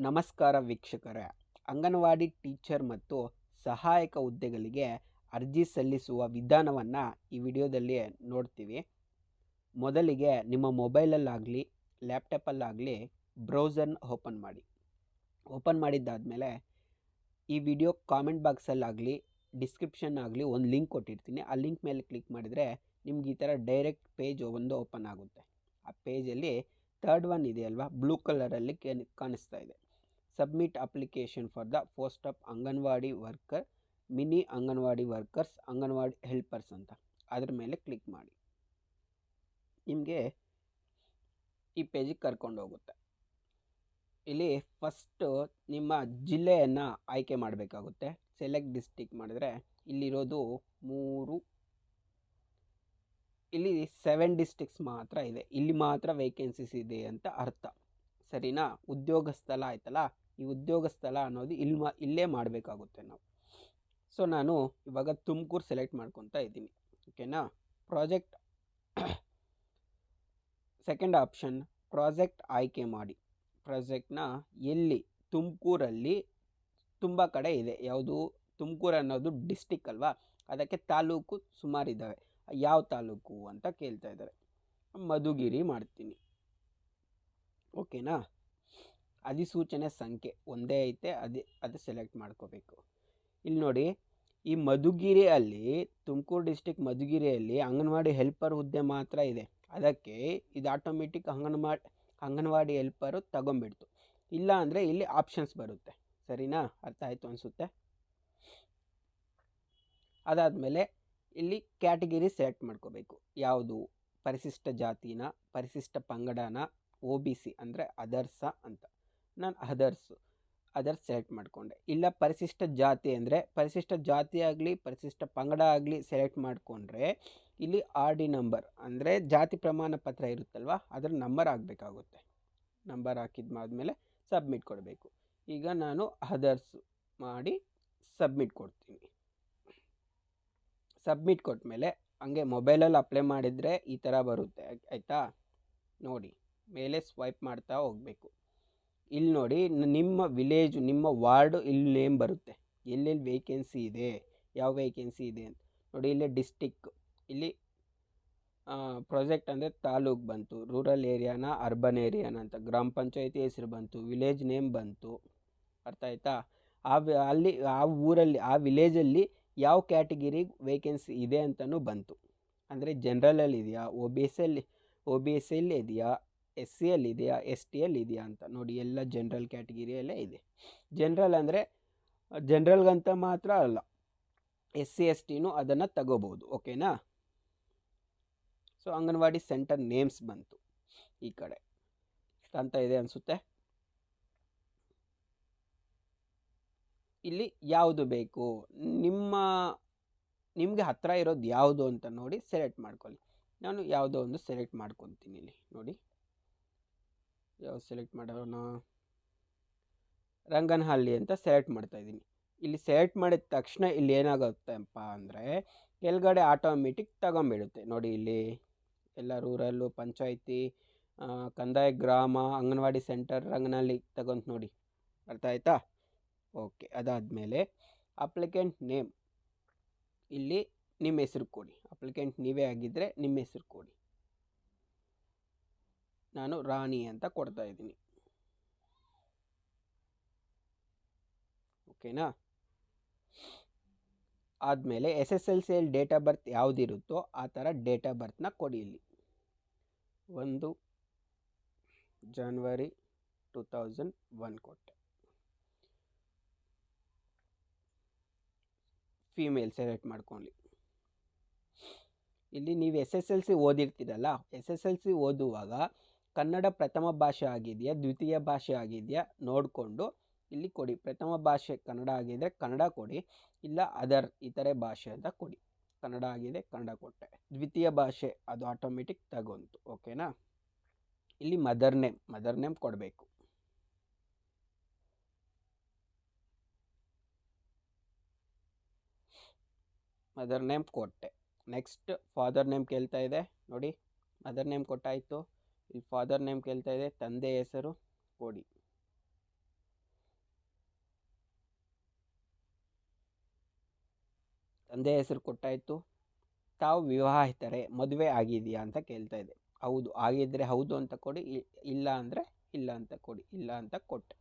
ನಮಸ್ಕಾರ ವೀಕ್ಷಕರೇ. ಅಂಗನವಾಡಿ ಟೀಚರ್ ಮತ್ತು ಸಹಾಯಕ ಹುದ್ದೆಗಳಿಗೆ ಅರ್ಜಿ ಸಲ್ಲಿಸುವ ವಿಧಾನವನ್ನು ಈ ವಿಡಿಯೋದಲ್ಲಿ ನೋಡ್ತೀವಿ. ಮೊದಲಿಗೆ ನಿಮ್ಮ ಮೊಬೈಲಲ್ಲಾಗಲಿ ಲ್ಯಾಪ್ಟಾಪಲ್ಲಾಗಲಿ ಬ್ರೌಸರ್ನ ಓಪನ್ ಮಾಡಿದ್ದಾದಮೇಲೆ ಈ ವಿಡಿಯೋ ಕಾಮೆಂಟ್ ಬಾಕ್ಸಲ್ಲಾಗಲಿ ಡಿಸ್ಕ್ರಿಪ್ಷನ್ ಆಗಲಿ ಒಂದು ಲಿಂಕ್ ಕೊಟ್ಟಿರ್ತೀನಿ. ಆ ಲಿಂಕ್ ಮೇಲೆ ಕ್ಲಿಕ್ ಮಾಡಿದರೆ ನಿಮ್ಗೆ ಈ ಥರ ಡೈರೆಕ್ಟ್ ಪೇಜ್ ಒಂದು ಓಪನ್ ಆಗುತ್ತೆ. ಆ ಪೇಜಲ್ಲಿ ಥರ್ಡ್ ಒನ್ ಇದೆಯಲ್ವಾ, ಬ್ಲೂ ಕಲರಲ್ಲಿ ಕಾಣಿಸ್ತಾ ಇದೆ. Submit application for the post of anganwadi worker, mini anganwadi workers, anganwadi helpers ಅಂತ. ಅದ್ರ ಮೇಲೆ ಕ್ಲಿಕ್ ಮಾಡಿ ನಿಮಗೆ ಈ ಪೇಜಿಗೆ ಕರ್ಕೊಂಡು ಹೋಗುತ್ತೆ. ಇಲ್ಲಿ ಫಸ್ಟು ನಿಮ್ಮ ಜಿಲ್ಲೆಯನ್ನು ಆಯ್ಕೆ ಮಾಡಬೇಕಾಗುತ್ತೆ. ಸೆಲೆಕ್ಟ್ ಡಿಸ್ಟಿಕ್ ಮಾಡಿದ್ರೆ ಇಲ್ಲಿರೋದು ಇಲ್ಲಿ 7 ಡಿಸ್ಟಿಕ್ಸ್ ಮಾತ್ರ ಇದೆ. ಇಲ್ಲಿ ಮಾತ್ರ ವೇಕೆನ್ಸೀಸ್ ಇದೆ ಅಂತ ಅರ್ಥ, ಸರಿನಾ? ಉದ್ಯೋಗ ಸ್ಥಳ ಆಯ್ತಲ್ಲ, ಈ ಉದ್ಯೋಗ ಸ್ಥಳ ಅನ್ನೋದು ಇಲ್ಲೇ ಮಾಡಬೇಕಾಗುತ್ತೆ ನಾವು. ಸೊ ನಾನು ಇವಾಗ ತುಮಕೂರು ಸೆಲೆಕ್ಟ್ ಮಾಡ್ಕೊತಾ ಇದ್ದೀನಿ, ಓಕೆನಾ? ಪ್ರಾಜೆಕ್ಟ್ ಸೆಕೆಂಡ್ ಆಪ್ಷನ್, ಪ್ರಾಜೆಕ್ಟ್ ಆಯ್ಕೆ ಮಾಡಿ. ಪ್ರಾಜೆಕ್ಟ್ನ ಎಲ್ಲಿ? ತುಮಕೂರಲ್ಲಿ ತುಂಬ ಕಡೆ ಇದೆ. ಯಾವುದು? ತುಮಕೂರು ಅನ್ನೋದು ಡಿಸ್ಟಿಕ್ ಅಲ್ವಾ, ಅದಕ್ಕೆ ತಾಲೂಕು ಸುಮಾರಿದ್ದಾವೆ. ಯಾವ ತಾಲೂಕು ಅಂತ ಕೇಳ್ತಾ ಇದ್ದಾರೆ. ಮಧುಗಿರಿ ಮಾಡ್ತೀನಿ, ಓಕೆನಾ? ಅಧಿಸೂಚನೆ ಸಂಖ್ಯೆ ಒಂದೇ ಐತೆ, ಅದು ಸೆಲೆಕ್ಟ್ ಮಾಡ್ಕೋಬೇಕು. ಇಲ್ಲಿ ನೋಡಿ, ಈ ಮಧುಗಿರಿಯಲ್ಲಿ, ತುಮಕೂರು ಡಿಸ್ಟಿಕ್ ಮಧುಗಿರಿಯಲ್ಲಿ ಅಂಗನವಾಡಿ ಹೆಲ್ಪರ್ ಹುದ್ದೆ ಮಾತ್ರ ಇದೆ. ಅದಕ್ಕೆ ಇದು ಆಟೋಮೆಟಿಕ್ ಅಂಗನವಾಡಿ ಹೆಲ್ಪರು ತಗೊಂಬಿಡ್ತು. ಇಲ್ಲ ಅಂದರೆ ಇಲ್ಲಿ ಆಪ್ಷನ್ಸ್ ಬರುತ್ತೆ, ಸರಿನಾ? ಅರ್ಥ ಆಯಿತು ಅನಿಸುತ್ತೆ. ಅದಾದಮೇಲೆ ಇಲ್ಲಿ ಕ್ಯಾಟಗಿರಿ ಸೆಲೆಕ್ಟ್ ಮಾಡ್ಕೋಬೇಕು. ಯಾವುದು? ಪರಿಶಿಷ್ಟ ಜಾತಿನ, ಪರಿಶಿಷ್ಟ ಪಂಗಡನ, OBC ಅಂದರೆ ಅದರ್ಸ ಅಂತ. ನಾನು ಅದರ್ಸ್ ಸೆಲೆಕ್ಟ್ ಮಾಡಿಕೊಂಡೆ. ಇಲ್ಲ ಪರಿಶಿಷ್ಟ ಜಾತಿ ಅಂದರೆ ಪರಿಶಿಷ್ಟ ಜಾತಿ ಆಗಲಿ ಪರಿಶಿಷ್ಟ ಪಂಗಡ ಆಗಲಿ ಸೆಲೆಕ್ಟ್ ಮಾಡಿಕೊಂಡ್ರೆ ಇಲ್ಲಿ RD ನಂಬರ್ ಅಂದರೆ ಜಾತಿ ಪ್ರಮಾಣ ಪತ್ರ ಇರುತ್ತಲ್ವ, ಅದರ ನಂಬರ್ ಆಗಬೇಕಾಗುತ್ತೆ. ನಂಬರ್ ಹಾಕಿದ್ಮಾದ್ಮೇಲೆ ಸಬ್ಮಿಟ್ ಕೊಡಬೇಕು. ಈಗ ನಾನು ಅದರ್ಸ್ ಮಾಡಿ ಸಬ್ಮಿಟ್ ಕೊಡ್ತೀನಿ. ಸಬ್ಮಿಟ್ ಕೊಟ್ಟಮೇಲೆ ಹಂಗೆ ಮೊಬೈಲಲ್ಲಿ ಅಪ್ಲೈ ಮಾಡಿದರೆ ಈ ಥರ ಬರುತ್ತೆ, ಆಯಿತಾ? ನೋಡಿ, ಮೇಲೆ ಸ್ವೈಪ್ ಮಾಡ್ತಾ ಹೋಗಬೇಕು. ಇಲ್ಲಿ ನೋಡಿ, ನಿಮ್ಮ ವಿಲೇಜು, ನಿಮ್ಮ ವಾರ್ಡು ಇಲ್ಲಿ ನೇಮ್ ಬರುತ್ತೆ, ಎಲ್ಲೆಲ್ಲಿ ವೇಕೆನ್ಸಿ ಇದೆ, ಯಾವ ವೇಕೆನ್ಸಿ ಇದೆ ಅಂತ ನೋಡಿ. ಇಲ್ಲೇ ಡಿಸ್ಟಿಕ್, ಇಲ್ಲಿ ಪ್ರಾಜೆಕ್ಟ್ ಅಂದರೆ ತಾಲೂಕು ಬಂತು, ರೂರಲ್ ಏರಿಯಾನ ಅರ್ಬನ್ ಏರಿಯಾನ ಅಂತ, ಗ್ರಾಮ ಪಂಚಾಯತಿ ಹೆಸರು ಬಂತು, ವಿಲೇಜ್ ನೇಮ್ ಬಂತು. ಅರ್ಥ ಆಯ್ತಾ? ಅಲ್ಲಿ ಆ ಊರಲ್ಲಿ, ಆ ವಿಲೇಜಲ್ಲಿ ಯಾವ ಕ್ಯಾಟಗಿರಿ ವೇಕೆನ್ಸಿ ಇದೆ ಅಂತಲೂ ಬಂತು. ಅಂದರೆ ಜನ್ರಲಲ್ಲಿ ಇದೆಯಾ, ಒ ಬಿ ಎಸ್ಸಲ್ಲಿ ಇದೆಯಾ, SCಯಲ್ಲಿ ಇದೆಯಾ, STಯಲ್ಲಿ ಇದೆಯಾ ಅಂತ ನೋಡಿ. ಎಲ್ಲ ಜನರಲ್ ಕ್ಯಾಟಗಿರಿಯಲ್ಲೇ ಇದೆ. ಜನರಲ್ ಅಂದರೆ ಜನರಲ್ಗಂತ ಮಾತ್ರ ಅಲ್ಲ, SC STನೂ ಅದನ್ನು ತಗೋಬೋದು, ಓಕೆನಾ? ಸೊ ಅಂಗನವಾಡಿ ಸೆಂಟರ್ ನೇಮ್ಸ್ ಬಂತು ಈ ಕಡೆ ಅಂತ ಇದೆ ಅನಿಸುತ್ತೆ. ಇಲ್ಲಿ ಯಾವುದು ಬೇಕು, ನಿಮಗೆ ಹತ್ತಿರ ಇರೋದು ಯಾವುದು ಅಂತ ನೋಡಿ ಸೆಲೆಕ್ಟ್ ಮಾಡ್ಕೊಳ್ಳಿ. ನಾನು ಯಾವುದೋ ಒಂದು ಸೆಲೆಕ್ಟ್ ಮಾಡ್ಕೊತೀನಿ. ಇಲ್ಲಿ ನೋಡಿ, ಯಾವ್ದು ಸೆಲೆಕ್ಟ್ ಮಾಡೋಣ? ರಂಗನಹಳ್ಳಿ ಅಂತ ಸೆಲೆಕ್ಟ್ ಮಾಡ್ತಾಯಿದ್ದೀನಿ. ಇಲ್ಲಿ ಸೆಲೆಕ್ಟ್ ಮಾಡಿದ ತಕ್ಷಣ ಇಲ್ಲಿ ಏನಾಗುತ್ತಪ್ಪ ಅಂದರೆ ಕೆಳಗಡೆ ಆಟೋಮೆಟಿಕ್ ತಗೊಂಬಿಡುತ್ತೆ. ನೋಡಿ, ಇಲ್ಲಿ ಎಲ್ಲ ರೂರಲ್ಲು, ಪಂಚಾಯಿತಿ, ಕಂದಾಯ ಗ್ರಾಮ, ಅಂಗನವಾಡಿ ಸೆಂಟರ್, ರಂಗನಹಳ್ಳಿ ತಗೊಂತ ನೋಡಿ. ಅರ್ಥ ಆಯ್ತಾ? ಓಕೆ. ಅದಾದಮೇಲೆ ಅಪ್ಲಿಕೆಂಟ್ ನೇಮ್, ಇಲ್ಲಿ ನಿಮ್ಮ ಹೆಸರು ಕೊಡಿ. ಅಪ್ಲಿಕೆಂಟ್ ನೀವೇ ಆಗಿದ್ದರೆ ನಿಮ್ಮ ಹೆಸರು ಕೊಡಿ. ನಾನು ರಾಣಿ ಅಂತ ಕೊಡ್ತಾ ಇದ್ದೀನಿ, ಓಕೆನಾ? ಆದಮೇಲೆ SSLCಯಲ್ಲಿ ಡೇಟ್ ಆಫ್ ಬರ್ತ್ ಯಾವುದಿರುತ್ತೋ ಆ ಥರ ಡೇಟ್ ಆಫ್ ಬರ್ತ್ನ ಕೊಡಿ. ಇಲ್ಲಿ 1 ಜನವರಿ 2001 ಕೊಟ್ಟೆ. ಫೀಮೇಲ್ ಸೆಲೆಕ್ಟ್ ಮಾಡ್ಕೊಳ್ಳಿ. ಇಲ್ಲಿ ನೀವು SSLC ಓದಿರ್ತೀರಲ್ಲ, SSLC ಓದುವಾಗ ಕನ್ನಡ ಪ್ರಥಮ ಭಾಷೆ ಆಗಿದೆಯಾ, ದ್ವಿತೀಯ ಭಾಷೆ ಆಗಿದೆಯಾ ನೋಡಿಕೊಂಡು ಇಲ್ಲಿ ಕೊಡಿ. ಪ್ರಥಮ ಭಾಷೆ ಕನ್ನಡ ಆಗಿದ್ದರೆ ಕನ್ನಡ ಕೊಡಿ, ಇಲ್ಲ ಅದರ್ ಇತರೆ ಭಾಷೆ ಅಂತ ಕೊಡಿ. ಕನ್ನಡ ಆಗಿದೆ, ಕನ್ನಡ ಕೊಟ್ಟೆ. ದ್ವಿತೀಯ ಭಾಷೆ ಅದು ಆಟೋಮೆಟಿಕ್ ತಗೊಂತು, ಓಕೆನಾ? ಇಲ್ಲಿ ಮದರ್ ನೇಮ್ ಕೊಡಬೇಕು. ಮದರ್ ನೇಮ್ ಕೊಟ್ಟೆ. ನೆಕ್ಸ್ಟ್ ಫಾದರ್ ನೇಮ್ ಕೇಳ್ತಾ ಇದೆ ನೋಡಿ, ಮದರ್ ನೇಮ್ ಕೊಟ್ಟಾಯಿತು. ಇಲ್ಲಿ ಫಾದರ್ ನೇಮ್ ಕೇಳ್ತಾ ಇದೆ, ತಂದೆ ಹೆಸರು ಕೊಡಿ. ತಂದೆ ಹೆಸರು ಕೊಟ್ಟಾಯಿತು. ತಾವು ವಿವಾಹಿತರೇ, ಮದುವೆ ಆಗಿದೆಯಾ ಅಂತ ಕೇಳ್ತಾ ಇದೆ. ಹೌದು ಆಗಿದ್ದರೆ ಹೌದು ಅಂತ ಕೊಡಿ, ಇಲ್ಲ ಅಂದರೆ ಇಲ್ಲ ಅಂತ ಕೊಡಿ. ಇಲ್ಲ ಅಂತ ಕೊಟ್ಟೆ.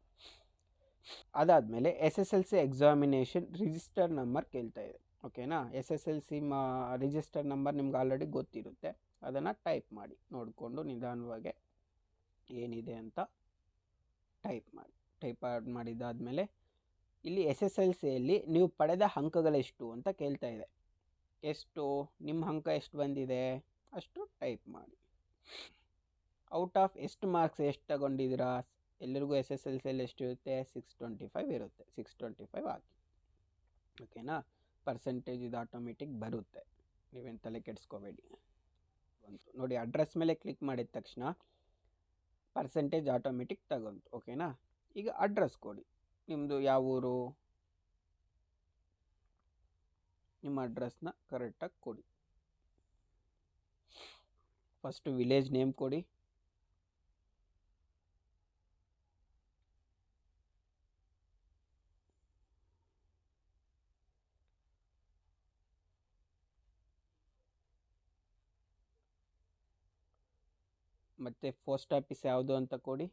ಅದಾದಮೇಲೆ SSLC ಎಕ್ಸಾಮಿನೇಷನ್ ರಿಜಿಸ್ಟರ್ ನಂಬರ್ ಕೇಳ್ತಾ ಇದೆ. ಓಕೆನಾ. SSLC ರಿಜಿಸ್ಟರ್ ನಂಬರ್ ನಿಮ್ಗೆ ಆಲ್ರೆಡಿ ಗೊತ್ತಿರುತ್ತೆ. ಅದನ್ನು ಟೈಪ್ ಮಾಡಿ, ನೋಡಿಕೊಂಡು ನಿಧಾನವಾಗಿ ಏನಿದೆ ಅಂತ ಟೈಪ್ ಮಾಡಿ. ಟೈಪ್ ಮಾಡಿದ್ದಾದಮೇಲೆ ಇಲ್ಲಿ SSLCಯಲ್ಲಿ ನೀವು ಪಡೆದ ಅಂಕಗಳೆಷ್ಟು ಅಂತ ಕೇಳ್ತಾ ಇದೆ. ಎಷ್ಟು ನಿಮ್ಮ ಅಂಕ ಎಷ್ಟು ಬಂದಿದೆ ಅಷ್ಟು ಟೈಪ್ ಮಾಡಿ. ಔಟ್ ಆಫ್ ಎಷ್ಟು ಮಾರ್ಕ್ಸ್ ಎಷ್ಟು ತಗೊಂಡಿದ್ದೀರಾ? ಎಲ್ಲರಿಗೂ SSLCಯಲ್ಲಿ ಎಷ್ಟಿರುತ್ತೆ? 625 ಇರುತ್ತೆ. 625 ಹಾಕಿ. ಓಕೆನಾ. ಪರ್ಸೆಂಟೇಜ್ ಇದು ಆಟೋಮೆಟಿಕ್ ಬರುತ್ತೆ, ನೀವೇನು ತಲೆ ಕೆಡಿಸ್ಕೋಬೇಡಿ. ನೋಡಿ, ಅಡ್ರೆಸ್ ಮೇಲೆ ಕ್ಲಿಕ್ ಮಾಡಿದ ತಕ್ಷಣ ಪರ್ಸೆಂಟೇಜ್ ಆಟೋಮೆಟಿಕ್ ತಗೊಂತು. ಓಕೆನಾ. ಈಗ ಅಡ್ರೆಸ್ ಕೊಡಿ. ನಿಮ್ಮದು ಯಾವ ಊರು, ನಿಮ್ಮ ಅಡ್ರೆಸ್ನ ಕರೆಕ್ಟಾಗಿ ಕೊಡಿ. ಫಸ್ಟು ವಿಲೇಜ್ ನೇಮ್ ಕೊಡಿ. ಮತ್ತು ಪೋಸ್ಟ್ ಆಫೀಸ್ ಯಾವುದು ಅಂತ ಕೊಡಿ.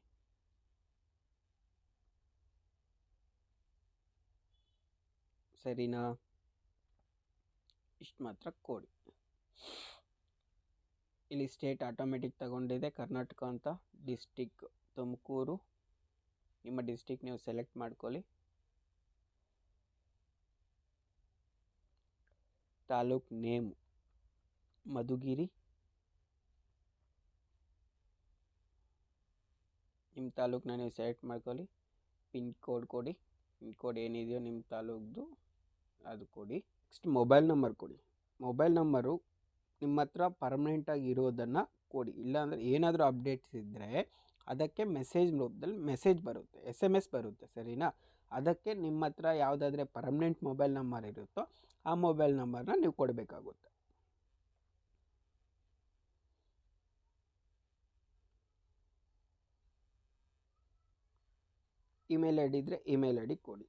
ಸರಿನಾ? ಇಷ್ಟು ಮಾತ್ರ ಕೊಡಿ. ಇಲ್ಲಿ ಸ್ಟೇಟ್ ಆಟೋಮೆಟಿಕ್ ತಗೊಂಡಿದೆ ಕರ್ನಾಟಕ ಅಂತ. ಡಿಸ್ಟಿಕ್ ತುಮಕೂರು, ನಿಮ್ಮ ಡಿಸ್ಟಿಕ್ ನೀವು ಸೆಲೆಕ್ಟ್ ಮಾಡ್ಕೊಳ್ಳಿ. ತಾಲೂಕ್ ನೇಮ್ ಮಧುಗಿರಿ, ನಿಮ್ಮ ತಾಲೂಕನ್ನ ನೀವು ಸೆಲೆಕ್ಟ್ ಮಾಡ್ಕೊಳ್ಳಿ. ಪಿನ್ ಕೋಡ್ ಕೊಡಿ. ಪಿನ್ ಕೋಡ್ ಏನಿದೆಯೋ ನಿಮ್ಮ ತಾಲೂಕ್ದು ಅದು ಕೊಡಿ. ನೆಕ್ಸ್ಟ್ ಮೊಬೈಲ್ ನಂಬರ್ ಕೊಡಿ. ಮೊಬೈಲ್ ನಂಬರು ನಿಮ್ಮ ಹತ್ರ ಪರ್ಮನೆಂಟಾಗಿ ಇರೋದನ್ನು ಕೊಡಿ. ಇಲ್ಲಾಂದರೆ ಏನಾದರೂ ಅಪ್ಡೇಟ್ಸ್ ಇದ್ದರೆ ಅದಕ್ಕೆ ಮೆಸೇಜ್ ರೂಪದಲ್ಲಿ ಮೆಸೇಜ್ ಬರುತ್ತೆ, SMS ಬರುತ್ತೆ. ಸರಿನಾ? ಅದಕ್ಕೆ ನಿಮ್ಮ ಹತ್ರ ಯಾವುದಾದ್ರೆ ಪರ್ಮನೆಂಟ್ ಮೊಬೈಲ್ ನಂಬರ್ ಇರುತ್ತೋ ಆ ಮೊಬೈಲ್ ನಂಬರ್ನ ನೀವು ಕೊಡಬೇಕಾಗುತ್ತೆ. ಇಮೇಲ್ ಐ ಡಿ ಇದ್ದರೆ ಇಮೇಲ್ ಐ ಡಿ ಕೊಡಿ.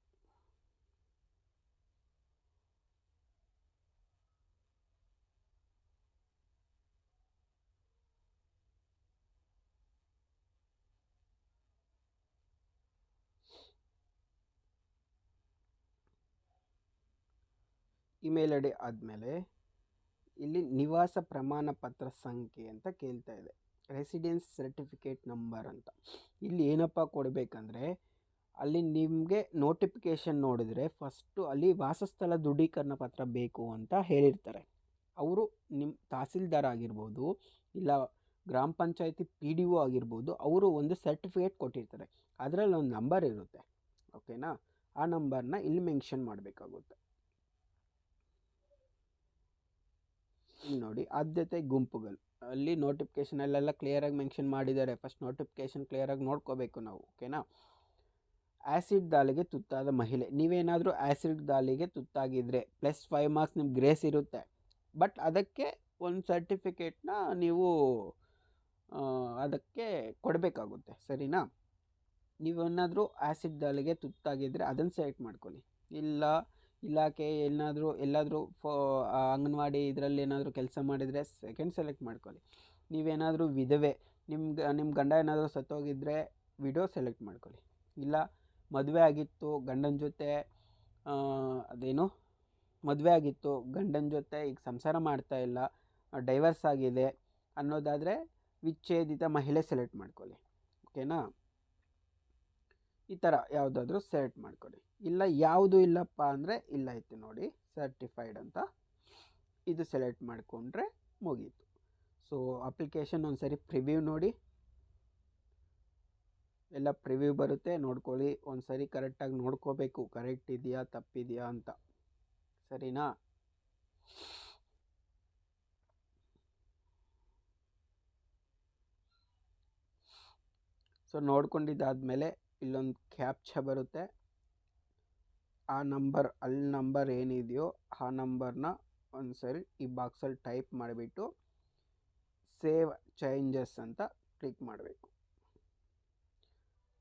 ಇಮೇಲ್ ಐ ಡಿ ಆದಮೇಲೆ ಇಲ್ಲಿ ನಿವಾಸ ಪ್ರಮಾಣ ಪತ್ರ ಸಂಖ್ಯೆ ಅಂತ ಕೇಳ್ತಾ ಇದೆ, ರೆಸಿಡೆನ್ಸ್ ಸರ್ಟಿಫಿಕೇಟ್ ನಂಬರ್ ಅಂತ. ಇಲ್ಲಿ ಏನಪ್ಪ ಕೊಡಬೇಕಂದ್ರೆ, ಅಲ್ಲಿ ನಿಮಗೆ ನೋಟಿಫಿಕೇಷನ್ ನೋಡಿದರೆ ಫಸ್ಟು ಅಲ್ಲಿ ವಾಸಸ್ಥಳ ದೃಢೀಕರಣ ಪತ್ರ ಬೇಕು ಅಂತ ಹೇಳಿರ್ತಾರೆ. ಅವರು ನಿಮ್ಮ ತಹಸೀಲ್ದಾರ್ ಆಗಿರ್ಬೋದು, ಇಲ್ಲ ಗ್ರಾಮ ಪಂಚಾಯತಿ PDO ಆಗಿರ್ಬೋದು, ಅವರು ಒಂದು ಸರ್ಟಿಫಿಕೇಟ್ ಕೊಟ್ಟಿರ್ತಾರೆ. ಅದರಲ್ಲಿ ಒಂದು ನಂಬರ್ ಇರುತ್ತೆ. ಓಕೆನಾ. ಆ ನಂಬರ್ನ ಇಲ್ಲಿ ಮೆನ್ಷನ್ ಮಾಡಬೇಕಾಗುತ್ತೆ. ನೋಡಿ, ಆದ್ಯತೆ ಗುಂಪುಗಳು ಅಲ್ಲಿ ನೋಟಿಫಿಕೇಷನಲ್ಲೆಲ್ಲ ಕ್ಲಿಯರಾಗಿ ಮೆನ್ಷನ್ ಮಾಡಿದ್ದಾರೆ. ಫಸ್ಟ್ ನೋಟಿಫಿಕೇಷನ್ ಕ್ಲಿಯರಾಗಿ ನೋಡ್ಕೋಬೇಕು ನಾವು. ಓಕೆನಾ. ಆ್ಯಸಿಡ್ ದಾಳಿಗೆ ತುತ್ತಾದ ಮಹಿಳೆ, ನೀವೇನಾದರೂ ಆ್ಯಸಿಡ್ ದಾಳಿಗೆ ತುತ್ತಾಗಿದ್ದರೆ +5 ಮಾರ್ಕ್ಸ್ ನಿಮ್ಗೆ ಗ್ರೇಸ್ ಇರುತ್ತೆ. ಬಟ್ ಅದಕ್ಕೆ ಒಂದು ಸರ್ಟಿಫಿಕೇಟ್ನ ನೀವು ಅದಕ್ಕೆ ಕೊಡಬೇಕಾಗುತ್ತೆ. ಸರಿನಾ? ನೀವೇನಾದರೂ ಆ್ಯಸಿಡ್ ದಾಳಿಗೆ ತುತ್ತಾಗಿದ್ದರೆ ಅದನ್ನು ಸೆಲೆಕ್ಟ್ ಮಾಡ್ಕೊಳ್ಳಿ. ಇಲ್ಲ ಇಲಾಖೆ ಎಲ್ಲಾದರೂ ಅಂಗನವಾಡಿ ಇದರಲ್ಲಿ ಏನಾದರೂ ಕೆಲಸ ಮಾಡಿದರೆ ಸೆಕೆಂಡ್ ಸೆಲೆಕ್ಟ್ ಮಾಡ್ಕೊಳ್ಳಿ. ನೀವೇನಾದರೂ ವಿಧವೆ, ನಿಮ್ಮ ಗಂಡ ಏನಾದರೂ ಸತ್ತೋಗಿದ್ದರೆ ವಿಡೋ ಸೆಲೆಕ್ಟ್ ಮಾಡ್ಕೊಳ್ಳಿ. ಇಲ್ಲ ಮದುವೆ ಆಗಿತ್ತು ಗಂಡನ ಜೊತೆ, ಅದೇನು ಮದುವೆ ಆಗಿತ್ತು ಗಂಡನ ಜೊತೆ ಈಗ ಸಂಸಾರ ಮಾಡ್ತಾ ಇಲ್ಲ, ಡೈವರ್ಸ್ ಆಗಿದೆ ಅನ್ನೋದಾದರೆ ವಿಚ್ಛೇದಿತ ಮಹಿಳೆ ಸೆಲೆಕ್ಟ್ ಮಾಡ್ಕೊಳ್ಳಿ. ಓಕೆನಾ. ಈ ಥರ ಯಾವುದಾದ್ರೂ ಸೆಲೆಕ್ಟ್ ಮಾಡ್ಕೊಳ್ಳಿ. ಇಲ್ಲ ಯಾವುದು ಇಲ್ಲಪ್ಪ ಅಂದರೆ ಇಲ್ಲ ಐತೆ ನೋಡಿ ಸರ್ಟಿಫೈಡ್ ಅಂತ, ಇದು ಸೆಲೆಕ್ಟ್ ಮಾಡಿಕೊಂಡ್ರೆ ಮುಗೀತು. ಸೊ ಅಪ್ಲಿಕೇಶನ್ ಒಂದು ಸರಿ ಪ್ರಿವ್ಯೂ ನೋಡಿ, ಎಲ್ಲ ಪ್ರಿವ್ಯೂ ಬರುತ್ತೆ, ನೋಡ್ಕೊಳ್ಳಿ. ಒಂದು ಸರಿ ಕರೆಕ್ಟಾಗಿ ನೋಡ್ಕೋಬೇಕು, ಕರೆಕ್ಟ್ ಇದೆಯಾ ತಪ್ಪಿದೆಯಾ ಅಂತ. ಸರಿನಾ? ಸೊ ನೋಡ್ಕೊಂಡಿದ್ದಾದಮೇಲೆ ಇಲ್ಲೊಂದು ಕ್ಯಾಪ್ಚಾ ಬರುತ್ತೆ. ಆ ನಂಬರ್ ಅಲ್ಲಿ ನಂಬರ್ ಏನಿದೆಯೋ ಆ ನಂಬರ್ನ ಒಂದು ಸರಿ ಈ ಬಾಕ್ಸಲ್ಲಿ ಟೈಪ್ ಮಾಡಿಬಿಟ್ಟು ಸೇವ್ ಚೇಂಜಸ್ ಅಂತ ಕ್ಲಿಕ್ ಮಾಡಬೇಕು.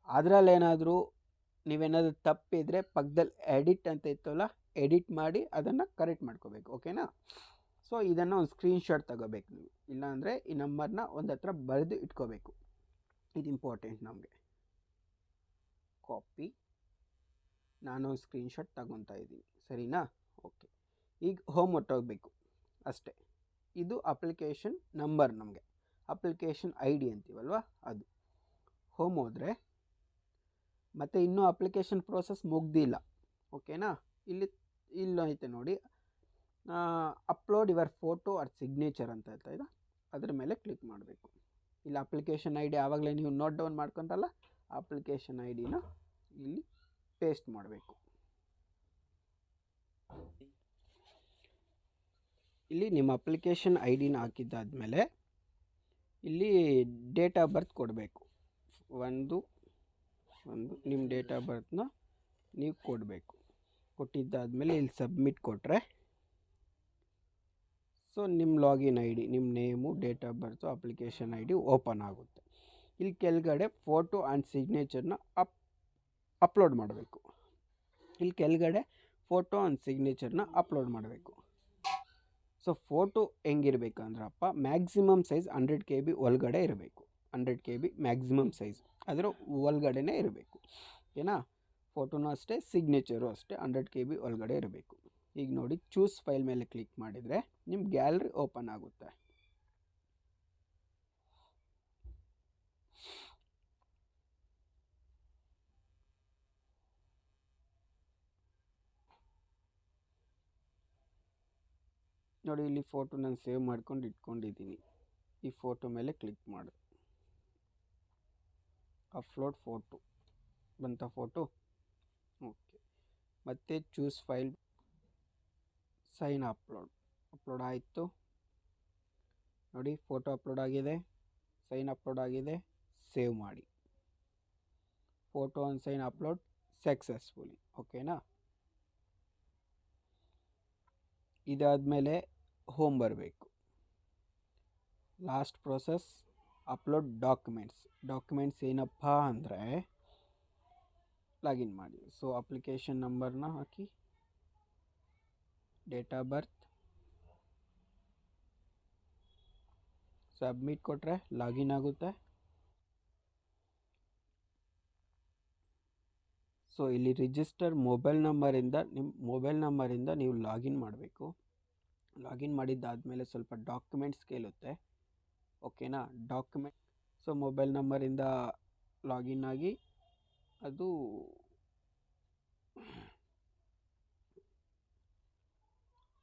ಅದರಲ್ಲೇನಾದರೂ ನೀವೇನಾದರೂ ತಪ್ಪಿದರೆ ಪಕ್ಕದಲ್ಲಿ ಎಡಿಟ್ ಅಂತ ಇತ್ತಲ್ಲ, ಎಡಿಟ್ ಮಾಡಿ ಅದನ್ನು ಕರೆಕ್ಟ್ ಮಾಡ್ಕೋಬೇಕು. ಓಕೆನಾ? ಸೊ ಇದನ್ನು ಒಂದು ಸ್ಕ್ರೀನ್ಶಾಟ್ ತಗೋಬೇಕು ನೀವು, ಇಲ್ಲಾಂದರೆ ಈ ನಂಬರ್ನ ಒಂದು ಹತ್ರ ಬರೆದು ಇಟ್ಕೋಬೇಕು. ಇದು ಇಂಪಾರ್ಟೆಂಟ್ ನಮಗೆ. ಕಾಪಿ, ನಾನು ಸ್ಕ್ರೀನ್ಶಾಟ್ ತಗೊತಾ ಇದ್ದೀನಿ, ಸರಿನಾ? ಓಕೆ, ಈಗ ಹೋಮ್ ಹೊಟ್ಟೋಗ್ಬೇಕು ಅಷ್ಟೇ. ಇದು ಅಪ್ಲಿಕೇಶನ್ ನಂಬರ್, ನಮಗೆ ಅಪ್ಲಿಕೇಶನ್ ID ಅಂತೀವಲ್ವ ಅದು. ಹೋಮ್ ಹೋದರೆ ಮತ್ತು ಇನ್ನೂ ಅಪ್ಲಿಕೇಶನ್ ಪ್ರೋಸೆಸ್ ಮುಗ್ದಿಲ್ಲ. ಓಕೆನಾ? ಇಲ್ಲೈತೆ ನೋಡಿ, upload your photo or signature ಅಂತ ಹೇಳ್ತಾ ಇದೆ, ಅದ್ರ ಮೇಲೆ ಕ್ಲಿಕ್ ಮಾಡಬೇಕು. ಇಲ್ಲಿ ಅಪ್ಲಿಕೇಶನ್ ID ಆವಾಗಲೇ ನೀವು ನೋಟ್ ಡೌನ್ ಮಾಡ್ಕೊಂಡ್ರಲ್ಲ, ಅಪ್ಲಿಕೇಶನ್ IDನ ಇಲ್ಲಿ ಪೇಸ್ಟ್ ಮಾಡಬೇಕು. ಇಲ್ಲಿ ನಿಮ್ಮ ಅಪ್ಲಿಕೇಶನ್ IDನ ಹಾಕಿದ್ದಾದಮೇಲೆ ಇಲ್ಲಿ ಡೇಟ್ ಆಫ್ ಬರ್ತ್ ಕೊಡಬೇಕು. ಒಂದು ನಿಮ್ಮ ಡೇಟ್ ಆಫ್ ಬರ್ತ್ನ ನೀವು ಕೊಡಬೇಕು. ಕೊಟ್ಟಿದ್ದಾದಮೇಲೆ ಇಲ್ಲಿ ಸಬ್ಮಿಟ್ ಕೊಟ್ಟರೆ ಸೊ ನಿಮ್ಮ ಲಾಗಿನ್ ID, ನಿಮ್ಮ name, date of birth, application ID open ಆಗುತ್ತೆ. ಇಲ್ಲಿ ಕೆಳಗಡೆ ಫೋಟೋ ಆ್ಯಂಡ್ ಸಿಗ್ನೇಚರ್ನ ಅಪ್ಲೋಡ್ ಮಾಡಬೇಕು. ಇಲ್ಲಿ ಕೆಳಗಡೆ ಫೋಟೋ ಆ್ಯಂಡ್ ಸಿಗ್ನೇಚರ್ನ ಅಪ್ಲೋಡ್ ಮಾಡಬೇಕು. ಸೊ ಫೋಟೋ ಹೆಂಗಿರ್ಬೇಕಂದ್ರಪ್ಪ, ಮ್ಯಾಕ್ಸಿಮಮ್ ಸೈಜ್ 100 KB ಒಳಗಡೆ ಇರಬೇಕು. 100 KB ಮ್ಯಾಕ್ಸಿಮಮ್ ಸೈಜ್, ಅದರ ಒಳಗಡೆನೇ ಇರಬೇಕು. ಓಕೆನಾ? ಫೋಟೋನೂ ಅಷ್ಟೇ, ಸಿಗ್ನೇಚರು ಅಷ್ಟೇ 100 KB ಒಳಗಡೆ ಇರಬೇಕು. ಈಗ ನೋಡಿ, ಚೂಸ್ ಫೈಲ್ ಮೇಲೆ ಕ್ಲಿಕ್ ಮಾಡಿದರೆ ನಿಮ್ಮ ಗ್ಯಾಲರಿ ಓಪನ್ ಆಗುತ್ತೆ. ನೋಡಿ, ಇಲ್ಲಿ ಫೋಟೋ ನಾನು ಸೇವ್ ಮಾಡ್ಕೊಂಡು ಇಟ್ಕೊಂಡಿದ್ದೀನಿ. ಈ ಫೋಟೋ ಮೇಲೆ ಕ್ಲಿಕ್ ಮಾಡು, ಅಪ್ಲೋಡ್ ಫೋಟೋ ಬಂತ ಫೋಟೋ. ಓಕೆ, ಮತ್ತು ಚೂಸ್ ಫೈಲ್, ಸೈನ್ ಅಪ್ಲೋಡ್ ಆಯಿತು. ನೋಡಿ, ಫೋಟೋ ಅಪ್ಲೋಡ್ ಆಗಿದೆ, ಸೈನ್ ಅಪ್ಲೋಡ್ ಆಗಿದೆ. ಸೇವ್ ಮಾಡಿ. Photo and sign upload successfully. ಓಕೆನಾ? ಇದಾದಮೇಲೆ ಹೋಮ್ ಬರಬೇಕು. ಲಾಸ್ಟ್ ಪ್ರೋಸೆಸ್ ಅಪ್ಲೋಡ್ ಡಾಕ್ಯುಮೆಂಟ್ಸ್ ಏನಪ್ಪ ಅಂದರೆ ಲಾಗಿನ್ ಮಾಡಿ. ಸೊ ಅಪ್ಲಿಕೇಶನ್ ನಂಬರ್ನ ಹಾಕಿ, ಡೇಟ್ ಆಫ್ ಬರ್ತ್, ಸಬ್ಮಿಟ್ ಕೊಟ್ಟರೆ ಲಾಗಿನ್ ಆಗುತ್ತೆ. ಸೊ ಇಲ್ಲಿ ರಿಜಿಸ್ಟರ್ ಮೊಬೈಲ್ ನಂಬರಿಂದ ನೀವು ಲಾಗಿನ್ ಮಾಡಬೇಕು. ಲಾಗಿನ್ ಮಾಡಿದ್ದಾದಮೇಲೆ ಸ್ವಲ್ಪ ಡಾಕ್ಯುಮೆಂಟ್ಸ್ ಕೇಳುತ್ತೆ. ಓಕೆನಾ? ಸೊ ಮೊಬೈಲ್ ನಂಬರಿಂದ ಲಾಗಿನ್ ಆಗಿ, ಅದು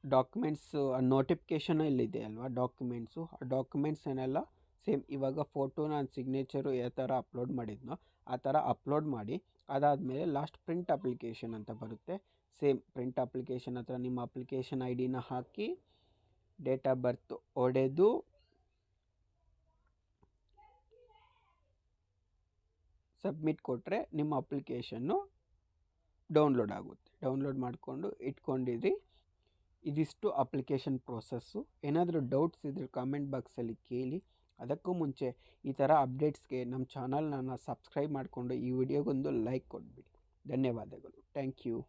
ಡಾಕ್ಯುಮೆಂಟ್ಸ್ ನೋಟಿಫಿಕೇಷನ್ ಇಲ್ಲಿದೆ ಅಲ್ವಾ, ಆ ಡಾಕ್ಯುಮೆಂಟ್ಸ್ ಏನೆಲ್ಲ ಸೇಮ್ ಇವಾಗ ಫೋಟೋ ನಾನು ಸಿಗ್ನೇಚರು ಯಾವ ಥರ ಅಪ್ಲೋಡ್ ಮಾಡಿದ್ನೋ ಆ ಥರ ಅಪ್ಲೋಡ್ ಮಾಡಿ. ಅದಾದಮೇಲೆ ಲಾಸ್ಟ್ ಪ್ರಿಂಟ್ ಅಪ್ಲಿಕೇಶನ್ ಅಂತ ಬರುತ್ತೆ. ಸೇಮ್ ಪ್ರಿಂಟ್ ಅಪ್ಲಿಕೇಶನ್ ಹತ್ರ ನಿಮ್ಮ ಅಪ್ಲಿಕೇಶನ್ IDನ ಹಾಕಿ, ಡೇಟ್ ಆಫ್ ಬರ್ತ್ ಹೊಡೆದು, ಸಬ್ಮಿಟ್ ಕೊಟ್ಟರೆ ನಿಮ್ಮ ಅಪ್ಲಿಕೇಶನ್ನು ಡೌನ್ಲೋಡ್ ಆಗುತ್ತೆ. ಡೌನ್ಲೋಡ್ ಮಾಡಿಕೊಂಡು ಇಟ್ಕೊಂಡಿರಿ. ಇದಿಷ್ಟು ಅಪ್ಲಿಕೇಶನ್ ಪ್ರೋಸೆಸ್ಸು. ಏನಾದರೂ ಡೌಟ್ಸ್ ಇದ್ದರೆ ಕಾಮೆಂಟ್ ಬಾಕ್ಸಲ್ಲಿ ಕೇಳಿ. ಅದಕ್ಕೂ ಮುಂಚೆ ಈ ಥರ ಅಪ್ಡೇಟ್ಸ್ಗೆ ನಮ್ಮ ಚಾನಲ್ನ ಸಬ್ಸ್ಕ್ರೈಬ್ ಮಾಡಿಕೊಂಡು ಈ ವಿಡಿಯೋಗೊಂದು ಲೈಕ್ ಕೊಟ್ಬಿಡಿ. ಧನ್ಯವಾದಗಳು. Thank you.